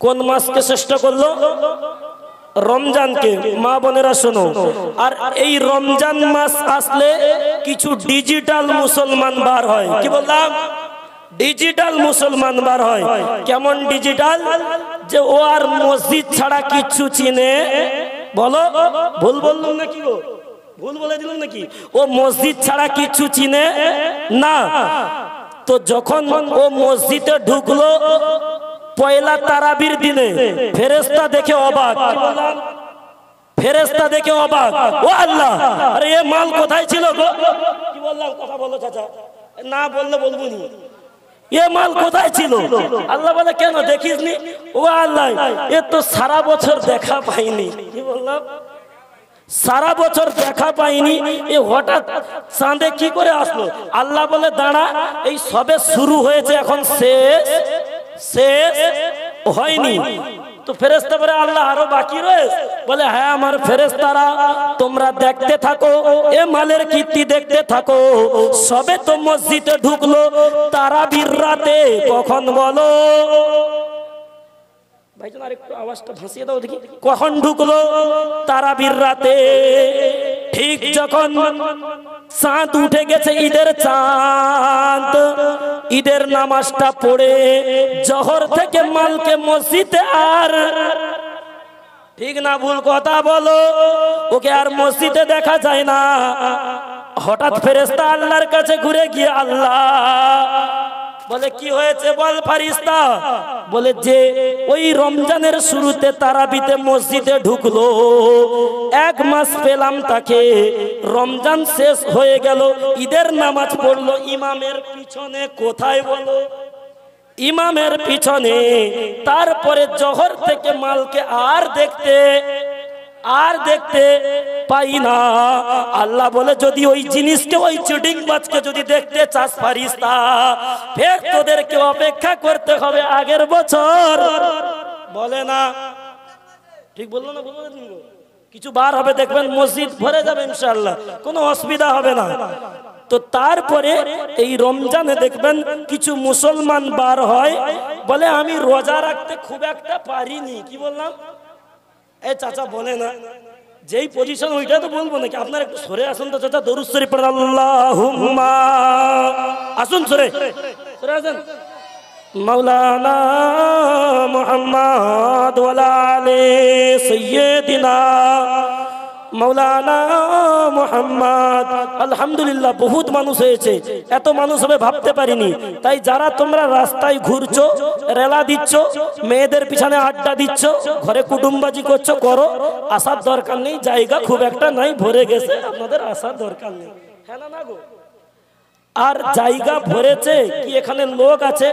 কোন মাসকে শ্রেষ্ঠ করলো? রমজানকে। মা বোনেরা শোনো, আর এই রমজান মাস আসলে কিছু ডিজিটাল মুসলমান বার হয়। কি বললাম? ডিজিটাল মুসলমান বার হয়। কেমন ডিজিটাল? যে ও আর মসজিদ ছাড়া কিচ্ছু চিনে, বলো ভুল বললাম নাকি গো? ভুল বলে দিলাম নাকি? ও মসজিদ ছাড়া কিচ্ছু চিনে না। তো যখন ও মসজিদে ঢুকলো পয়লা তারাবির দিনে, ফেরেশতা দেখে অবাক। ফেরেশতা দেখে অবাক, ও আল্লাহ, আরে এ মাল কোথায় ছিল গো? কি বললাম? কথা বলো চাচা, না বললে বলবো নি। এ মাল কোথায় ছিল? আল্লাহ বলে কেন দেখিসনি? ও আল্লাহ, এ তো সারা বছর দেখা পাইনি। কি বললাম? সারা বছর দেখা পাইনি, এ হঠাৎ চাঁদে কি করে আসলো? আল্লাহ বলে দাঁড়া, এই সবে শুরু হয়েছে, এখন শেষ শেষ হয়নি। তো ফেরেশতা বলে আল্লাহ আরো বাকি রয়েছে? বলে হ্যাঁ আমার ফেরেশতারা, তোমরা দেখতে থাকো, এ মালের কীর্তি দেখতে থাকো। সবে তো মসজিদে ঢুকলো তারাবির রাতে, কখন বলো ভাইজান? আরেকটু আওয়াজটা ভাসিয়ে দাও দেখি। কখন ঢুকলো? তারাবির রাতে। ঠিক যখন চাঁদ উঠে গেছে, ঈদের চাঁদ, ঈদের নামাজটা পড়ে জোহর থেকে মালকে মসজিদে, আর ঠিক না ভুল কথা বলো, ওকে আর মসজিদে দেখা যায় না। হঠাৎ ফেরেশতা আল্লাহর কাছে ঘুরে গিয়ে, আল্লাহ বলে কি হয়েছে বল ফারিস্তা? বলে যে ওই রমজানের শুরুতে তারাবিতে মসজিদে ঢুকলো, 1 মাস পেলাম তাকে, রমজান শেষ হয়ে গেল, ঈদের নামাজ পড়লো ইমামের পিছনে। কোথায় বলো? ইমামের পিছনে। তারপরে জোহর থেকে মালকে আর দেখতে পাই না। আল্লাহ বলে যদি ওই জিনিসকে, ওই চিটিং বাজকে যদি দেখতে চাস ফারিস্তা, ফের তোদেরকে অপেক্ষা করতে হবে আগের বছর। বলে না? ঠিক বললো না? বলবো কিছু বার হবে, দেখবেন মসজিদ ভরে যাবে ইনশাআল্লাহ, কোনো অসুবিধা হবে না। তো তারপরে এই রমজানে দেখবেন কিছু মুসলমান বার হয়, বলে আমি রোজা রাখতে খুব একটা পারিনি। কি বললাম? এ চাচা বলে না, যেই পজিশন ওইটা তো বলবো নাকি? আপনার একটু সরে আসুন তো চাচা, দরুদ শরীফ পড়েন। আল্লাহুম্মা, আসুন সরে আসুন। মাওলানা মুহাম্মদ ওয়ালা আলি সাইয়্যিদিনা মাওলানা মুহাম্মদ। আলহামদুলিল্লাহ বহুত মানুষ হয়েছে, এত মানুষ হবে ভাবতে পারিনি। তাই যারা তোমরা রাস্তায় ঘুরছো, রেলা দিচ্ছ, মেয়েদের পিছনে আড্ডা দিচ্ছ, ঘরে কুটুমবাজি করছো, করো, আসার দরকার নেই। জায়গা খুব একটা নাই, ভরে গেছে, আপনাদের আসার দরকার নেই। হ্যাঁ না গো? আর জায়গা ভরেছে কি এখানে লোক আছে,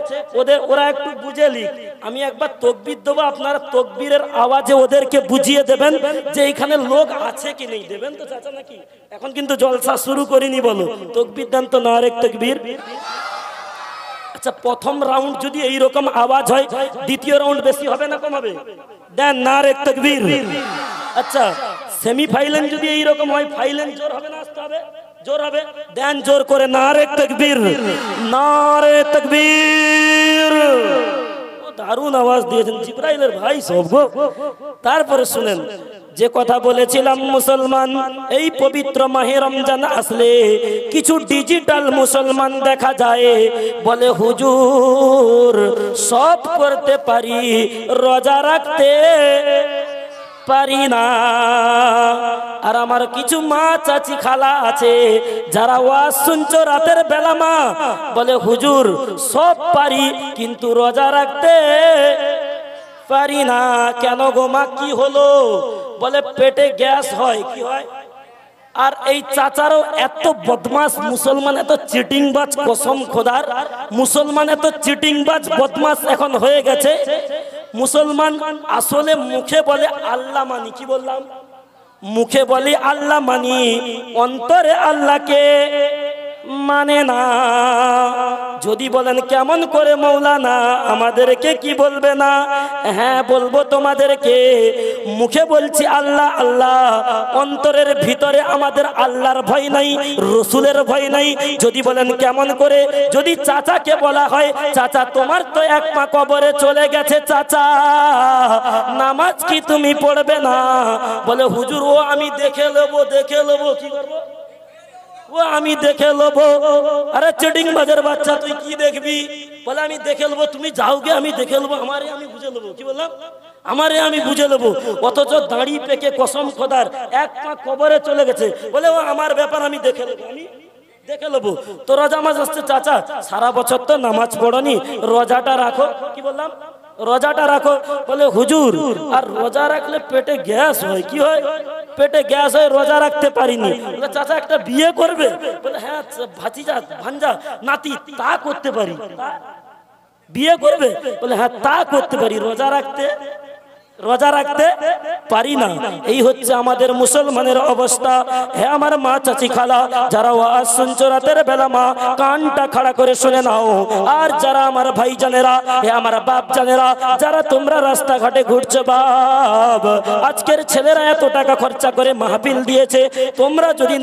ওরা একটু বুঝে লিখ। আমি একবার তকবীর দেবো, আপনারা তকবীরের আওয়াজে ওদেরকে বুঝিয়ে দেবেন যে এখানে লোক আছে কি নেই। দেবেন তো চাচা নাকি? এখন কিন্তু জলসা শুরু করিনি, বলো তকবীর দেন তো, নারে তাকবীর। আচ্ছা, প্রথম রাউন্ড যদি এইরকম আওয়াজ হয়, দ্বিতীয় রাউন্ড বেশি হবে না কম হবে? দেন নারে তাকবীর। আচ্ছা, সেমিফাইনাল যদি এইরকম হয়, ফাইনাল জোর হবে না? আসতে হবে, জোর হবে। দেন জোর করে নারে তাকবীর, নারে তাকবীর। দারুণ আওয়াজ দিয়েছেন জিবরাইলের ভাই সব গো। তারপরে শুনেন যে কথা বলেছিলাম, মুসলমান এই পবিত্র মাহে রমজান আসলে কিছু ডিজিটাল মুসলমান দেখা যায়, বলে হুজুর সব করতে পারি, রোজা রাখতে পারি না। আর আমার কিছু মা, চাচি, খালা আছে যারা ওয়াজ শুনছো রাতের বেলা, মা বলে হুজুর সব পারি কিন্তু রোজা রাখতে পারি না। কেন গো মা, কি হলো? বলে পেটে গ্যাস হয়। কি হয়? আর এই চাচারও এত বদমাস মুসলমান, এত চিটিংবাজ, কসম খোদার মুসলমান এত চিটিংবাজ বদমাস এখন হয়ে গেছে। মুসলমান আসলে মুখে বলে আল্লাহ মানি। কি বললাম? মুখে বলি আল্লাহ মানি, অন্তরে আল্লাহকে মানে না। যদি বলেন কেমন করে মৌলানা, আমাদেরকে কি বলবে না? হ্যাঁ বলবো তোমাদেরকে। মুখে বলছি আল্লাহ আল্লাহ, অন্তরের ভিতরে আমাদের আল্লাহর ভয় নাই, রসুলের ভয় নাই। যদি বলেন কেমন করে, যদি চাচাকে বলা হয় চাচা তোমার তো এক পা কবরে চলে গেছে, চাচা নামাজ কি তুমি পড়বে না? বলে হুজুর ও আমি দেখে নেবো, দেখে নেবো। কি করবো? ও আমি দেখে নেবো। আরে চেটিং বাজার বাচ্চা, তুই কি দেখবি? বলে আমি দেখে নেবো। তুমি যাও গে, আমি দেখে নেবো, আমারে আমি বুঝে নেবো। কি বললাম? আমারে আমি বুঝে নেবো। অথচ দাড়ি পেকে কসম খোদার এক পা কবরে চলে গেছে, বলে ও আমার ব্যাপার, আমি দেখে নেবো, আমি দেখে নেবো। তো রোজা মাস আসছে, চাচা সারা বছর তো নামাজ পড়নি, রোজাটা রাখো। কি বললাম? রোজাটা রাখো। বলে হুজুর আর রোজা রাখলে পেটে গ্যাস হয়। কি হয়? পেটে গ্যাস হয়, রোজা রাখতে পারিনি। বলে চাচা একটা বিয়ে করবে? বলে হ্যাঁ ভাতিজা ভাঞ্জা নাতি তা করতে পারি। বিয়ে করবে? বলে হ্যাঁ তা করতে পারি, রোজা রাখতে পারি না। এই হচ্ছে আমাদের মুসলমানের অবস্থা। হে আমার মা চাচি খালা, যারা ওয়াজ শুনছো রাতের বেলা, মা কানটা খাড়া করে শুনে নাও। আর যারা আমার ভাই জানেরা, হে আমার বাপ জানেরা, যারা তোমরা রাস্তাঘাটে ঘুরছো, বাপ আজকের ছেলেরা এত টাকা খরচা করে মাহফিল দিয়েছে, তোমরা যদি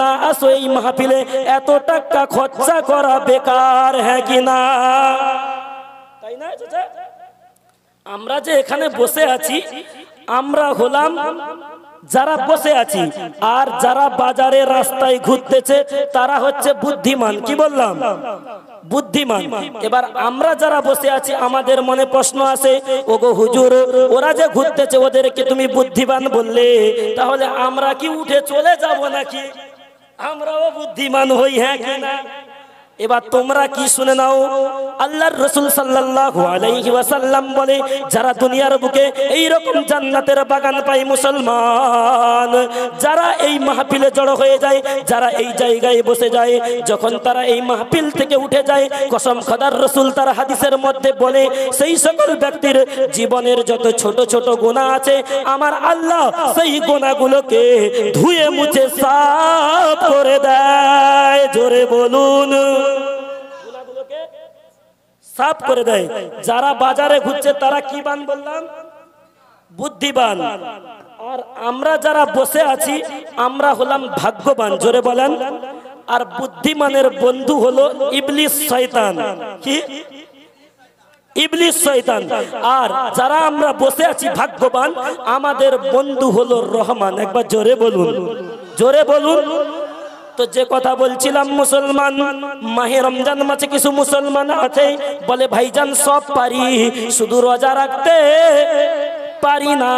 না আসো এই মাহফিলে, এত টাকা খরচা করা বেকার। হ্যাঁ কি না? তাই না চাচা? আমরা যে এখানে বসে আছি, আমরা হলাম যারা বসে আছি, আর যারা বাজারে রাস্তায় ঘুরতেছে তারা হচ্ছে বুদ্ধিমান। কি বললাম? বুদ্ধিমান। এবার আমরা যারা বসে আছি, আমাদের মনে প্রশ্ন আছে, ওগো হুজুর ওরা যে ঘুরতেছে ওদেরকে তুমি বুদ্ধিমান বললে, তাহলে আমরা কি উঠে চলে যাব নাকি? আমরাও বুদ্ধিমান হই। হ্যাঁ কি না? এবার তোমরা কি শুনে নাও, আল্লাহর রাসূল সাল্লাল্লাহু আলাইহি ওয়াসাল্লাম বলে, যারা দুনিয়ার বুকে এই রকম জান্নাতের বাগান পায় মুসলমান, যারা এই মাহফিলে জড়ো হয়ে যায়, যারা এই জায়গায় বসে যায়, যখন তারা এই মাহফিল থেকে উঠে যায়, কসম খোদার রাসূল তার হাদিসের মধ্যে বলে, সেই সকল ব্যক্তির জীবনের যত ছোট ছোট গুনাহ আছে, আমার আল্লাহ সেই গুনাহগুলোকে ধুয়ে মুছে সাফ করে দেয়। জোরে বলুন, সাফ করে দেয়। যারা বাজারে ঘুরছে তারা কি বান বললাম? বুদ্ধিমান। আর আমরা যারা বসে আছি আমরা হলাম ভাগ্যবান। জোরে বলেন। আর বুদ্ধিমানের বন্ধু হলো ইবলিস শয়তান। কি? ইবলিস শয়তান। আর যারা আমরা বসে আছি ভাগ্যবান, আমাদের বন্ধু হলো রহমান। একবার জোরে বলুন, জোরে বলুন। তো যে কথা বলছিলাম, মুসলমান মাহে রমজান মাসে কিছু মুসলমান আছে বলে ভাইজান সব পারি, শুধু রোজা রাখতে পারি না।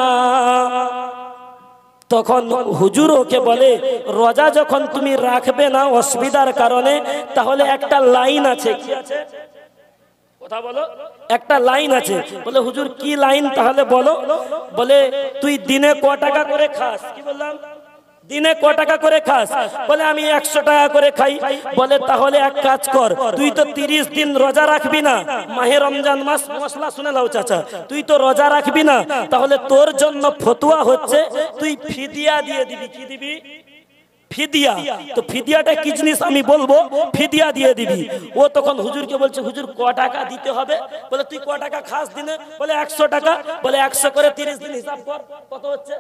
তখন হুজুর ওকে বলে, রোজা যখন তুমি রাখবে না অসুবিধার কারণে, তাহলে একটা লাইন আছে। কি আছে? কথা বলো। একটা লাইন আছে। বলে হুজুর কি লাইন? তাহলে বলো। বলে তুই দিনে ক টাকা করে খাস? কি বললাম? দিনে ক টাকা করে খাস? বলে আমি 100 টাকা করে খাই। বলে তাহলে এক কাজ কর, তুই তো 30 দিন রোজা রাখবি না, মাহে রমজান মাস। মশলা শুনে নাও চাচা, তুই তো রোজা রাখবি না, তাহলে তোর জন্য ফতোয়া হচ্ছে তুই ফিদিয়া দিয়ে দিবি। কি দিবি? ফিদিয়া। তো ফিদিয়াটা কি জিনিস আমি বলবো, ফিদিয়া দিয়ে দিবি। ও তখন হুজুরকে বলছে, হুজুর ক টাকা দিতে হবে? বলে তুই ক টাকা খাস দিনে? বলে 100 টাকা। বলে 100 করে 30 দিন হিসাব কর, কত হচ্ছে?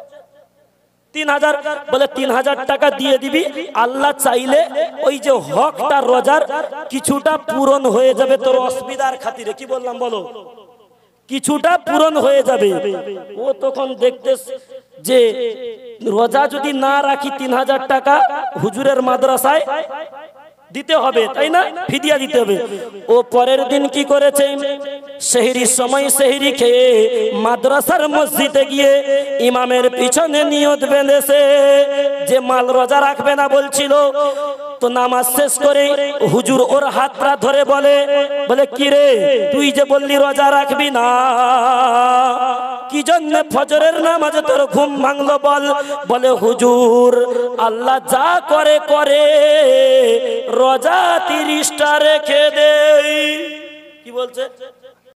3000। বলে 3000 টাকা দিয়ে দিবি। আল্লাহ চাইলে ওই যে হকটা রোজার কিছুটা পূরণ হয়ে যাবে তোর অসুবিধার খাতিরে। কি বললাম বলো? কিছুটা পূরণ হয়ে যাবে। ও তখন দেখতে যে রোজা যদি না রাখি 3000 টাকা হুজুরের মাদ্রাসায় দিতে হবে, তাই না? ফিদিয়া দিতে হবে। ও পরের দিন কি করেছে? সেহরির সময় সেহরি খেয়ে মাদ্রাসার মসজিদে গিয়ে ইমামের পিছনে নিয়ত বেঁধেছে যে মাল রোজা রাখবে না বলছিল। তো নামাজ শেষ করে হুজুর ওর হাতটা ধরে বলে, কি রে তুই যে বললি রোজা রাখবি না, কি জন্য ফজরের নামাজে তোর ঘুম ভাঙলো বল? বলে হুজুর আল্লাহ যা করে করে, রোজা 30টা রেখে দেই। কি বলছে?